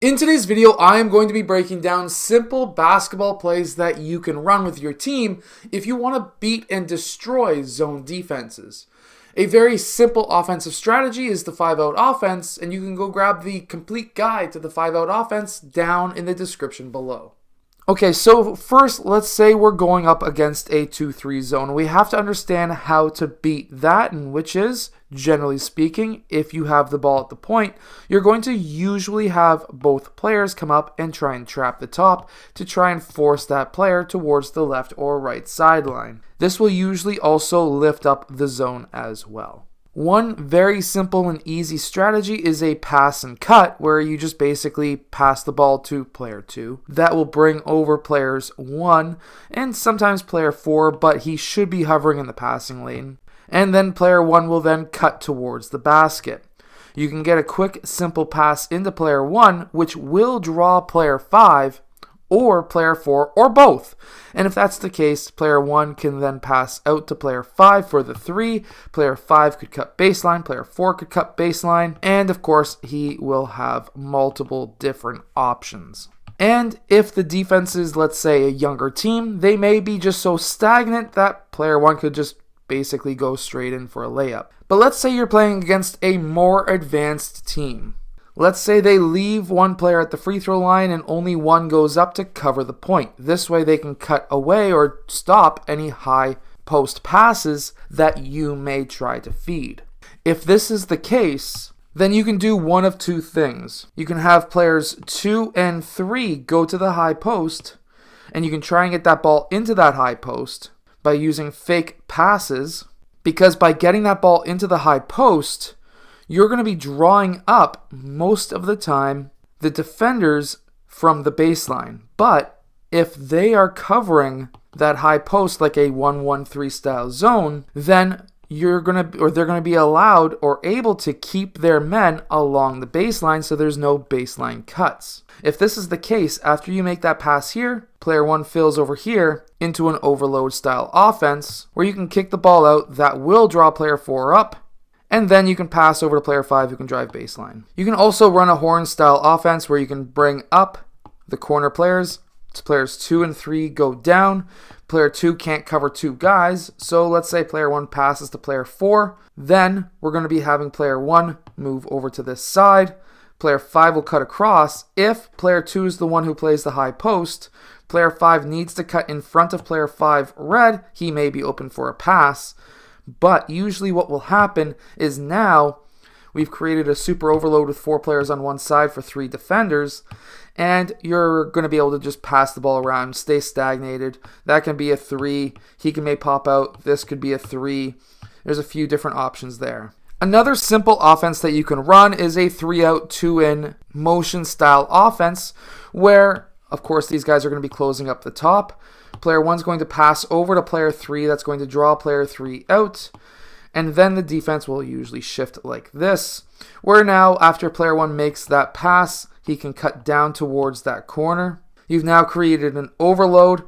In today's video, I am going to be breaking down simple basketball plays that you can run with your team if you want to beat and destroy zone defenses. A very simple offensive strategy is the 5-out offense, and you can go grab the complete guide to the 5-out offense down in the description below. Okay, so first, let's say we're going up against a 2-3 zone. We have to understand how to beat that, and which is, generally speaking, if you have the ball at the point, you're going to usually have both players come up and try and trap the top to try and force that player towards the left or right sideline. This will usually also lift up the zone as well. One very simple and easy strategy is a pass and cut, where you just basically pass the ball to player 2. That will bring over players 1 and sometimes player 4, but he should be hovering in the passing lane. And then player 1 will then cut towards the basket. You can get a quick, simple pass into player 1, which will draw player 5 or player 4 or both. And if that's the case, player 1 can then pass out to player 5 for the 3. Player 5 could cut baseline, player 4 could cut baseline, and of course he will have multiple different options. And if the defense is, let's say, a younger team, they may be just so stagnant that player 1 could just basically go straight in for a layup. But let's say you're playing against a more advanced team. Let's say they leave one player at the free throw line and only one goes up to cover the point. This way they can cut away or stop any high post passes that you may try to feed. If this is the case, then you can do one of two things. You can have players 2 and 3 go to the high post, and you can try and get that ball into that high post by using fake passes, because by getting that ball into the high post, you're going to be drawing up most of the time the defenders from the baseline. But if they are covering that high post like a 1-1-3 style zone, then they're going to be allowed or able to keep their men along the baseline, so there's no baseline cuts. If this is the case, after you make that pass here, player 1 fills over here into an overload style offense where you can kick the ball out that will draw player 4 up, and then you can pass over to player 5 who can drive baseline. You can also run a horn style offense where you can bring up the corner players. Players 2 and 3 go down. Player 2 can't cover 2 guys, so let's say player 1 passes to player 4. Then we're going to be having player 1 move over to this side. Player 5 will cut across. If player 2 is the one who plays the high post, player 5 needs to cut in front of player 5 red. He may be open for a pass. But usually what will happen is now we've created a super overload with 4 players on one side for 3 defenders, and you're going to be able to just pass the ball around, stay stagnated. That can be a 3. He may pop out. This could be a 3. There's a few different options there. Another simple offense that you can run is a 3-out, 2-in motion style offense where, of course, these guys are going to be closing up the top. Player 1 is going to pass over to player 3. That's going to draw player 3 out. And then the defense will usually shift like this, where now after player 1 makes that pass, he can cut down towards that corner. You've now created an overload,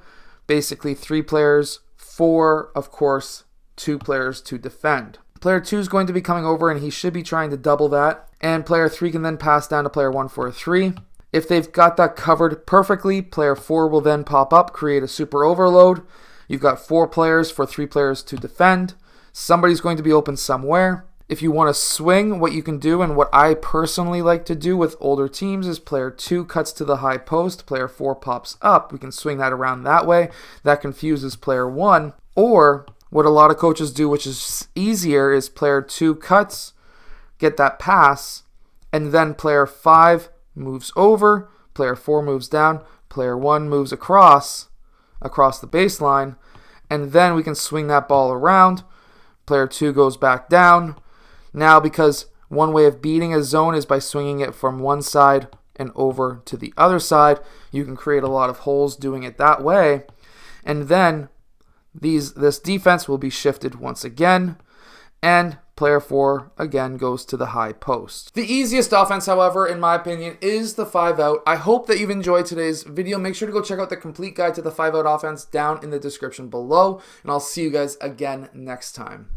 basically 3 players, 4, of course, 2 players to defend. Player 2 is going to be coming over and he should be trying to double that. And player 3 can then pass down to player 1 for a 3. If they've got that covered perfectly, player 4 will then pop up, create a super overload. You've got 4 players for 3 players to defend. Somebody's going to be open somewhere. If you want to swing, what you can do, and what I personally like to do with older teams, is player 2 cuts to the high post, player 4 pops up. We can swing that around that way. That confuses player 1. Or what a lot of coaches do, which is easier, is player 2 cuts, get that pass, and then player 5 moves over, player 4 moves down, player 1 moves across the baseline, and then we can swing that ball around. Player 2 goes back down. Now, because one way of beating a zone is by swinging it from one side and over to the other side, you can create a lot of holes doing it that way. And then this defense will be shifted once again, and player 4 again goes to the high post. The easiest offense, however, in my opinion, is the 5-out. I hope that you've enjoyed today's video. Make sure to go check out the complete guide to the 5-out offense down in the description below, and I'll see you guys again next time.